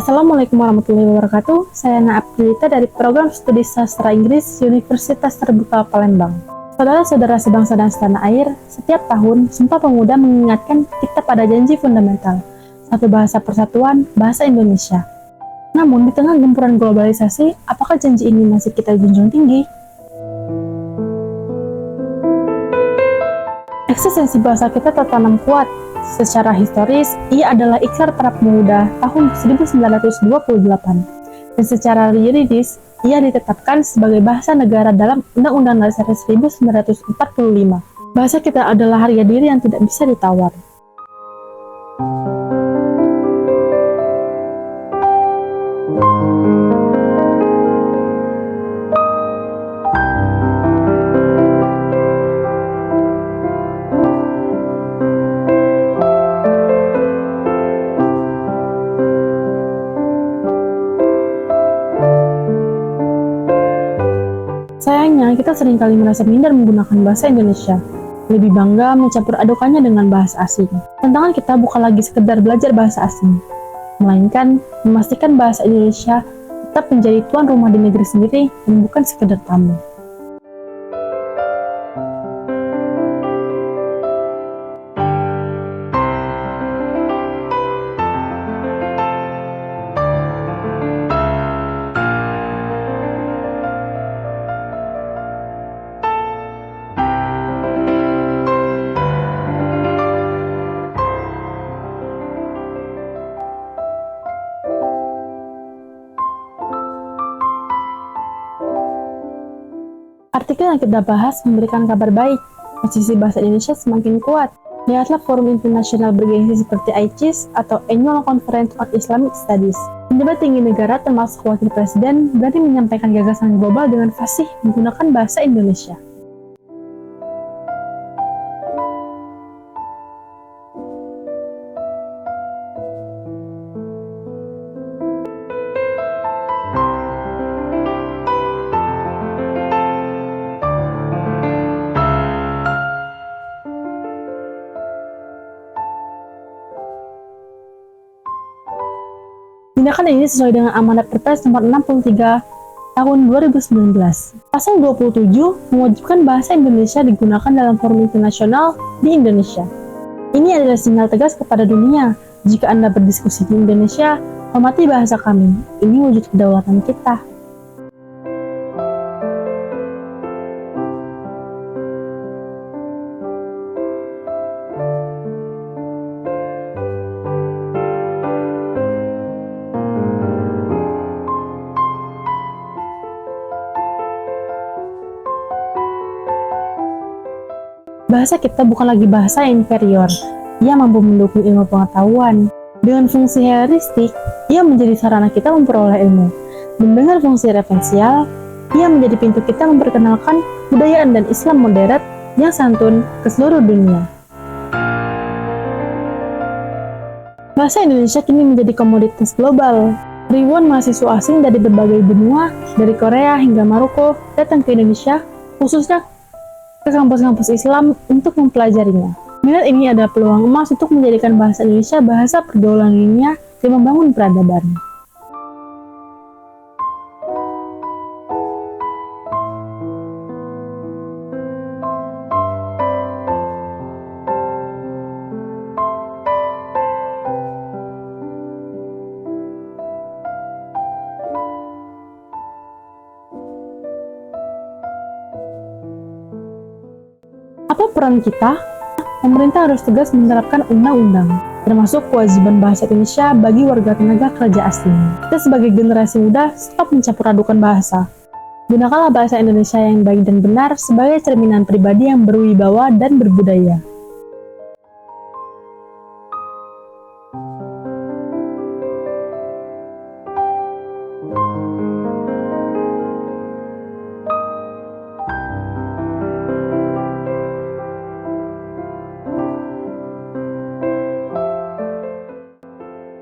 Assalamualaikum warahmatullahi wabarakatuh. Saya Naap Prilita dari Program Studi Sastra Inggris Universitas Terbuka Palembang. Saudara-saudara sebangsa dan setanah air, setiap tahun Sumpah Pemuda mengingatkan kita pada janji fundamental, satu bahasa persatuan, bahasa Indonesia. Namun, di tengah gempuran globalisasi, apakah janji ini masih kita junjung tinggi? Eksistensi bahasa kita tertanam kuat. Secara historis, ia adalah ikrar para pemuda tahun 1928, dan secara yuridis, ia ditetapkan sebagai bahasa negara dalam Undang-Undang Dasar 1945. Bahasa kita adalah harga diri yang tidak bisa ditawar. Sayangnya, kita seringkali merasa minder menggunakan bahasa Indonesia, lebih bangga mencampur adukannya dengan bahasa asing. Tantangan kita bukan lagi sekedar belajar bahasa asing, melainkan memastikan bahasa Indonesia tetap menjadi tuan rumah di negeri sendiri dan bukan sekedar tamu. Artikel yang kita bahas memberikan kabar baik. Posisi bahasa Indonesia semakin kuat. Lihatlah forum internasional bergengsi seperti ICIS atau Annual Conference on Islamic Studies. Pejabat tinggi negara termasuk wakil presiden berani menyampaikan gagasan global dengan fasih menggunakan bahasa Indonesia. Tindakan ini sesuai dengan Amanat Perpres nomor 63 tahun 2019. Pasal 27 mewajibkan bahasa Indonesia digunakan dalam forum internasional di Indonesia. Ini adalah sinyal tegas kepada dunia. Jika Anda berdiskusi di Indonesia, hormati bahasa kami. Ini wujud kedaulatan kita. Bahasa kita bukan lagi bahasa yang inferior. Ia mampu mendukung ilmu pengetahuan. Dengan fungsi heuristik, ia menjadi sarana kita memperoleh ilmu. Dan dengan fungsi referensial, ia menjadi pintu kita memperkenalkan kebudayaan dan Islam modern yang santun ke seluruh dunia. Bahasa Indonesia kini menjadi komoditas global. Ribuan mahasiswa asing dari berbagai benua, dari Korea hingga Maroko, datang ke Indonesia, khususnya ke kampus-kampus Islam untuk mempelajarinya. Minat ini adalah peluang emas untuk menjadikan bahasa Indonesia bahasa pergaulan dunia dan membangun peradaban. Apa peran kita? Pemerintah harus tegas menerapkan undang-undang, termasuk kewajiban bahasa Indonesia bagi warga tenaga kerja asing. Kita sebagai generasi muda, stop mencampur adukan bahasa. Gunakanlah bahasa Indonesia yang baik dan benar sebagai cerminan pribadi yang berwibawa dan berbudaya.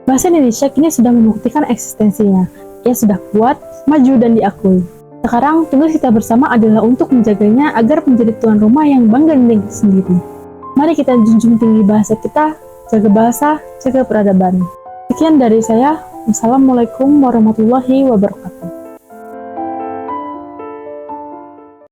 Bahasa Indonesia kini sudah membuktikan eksistensinya. Ia sudah kuat, maju, dan diakui. Sekarang, tugas kita bersama adalah untuk menjaganya agar menjadi tuan rumah yang bangga dengan negeri sendiri. Mari kita junjung tinggi bahasa kita, jaga bahasa, jaga peradaban. Sekian dari saya. Wassalamualaikum warahmatullahi wabarakatuh.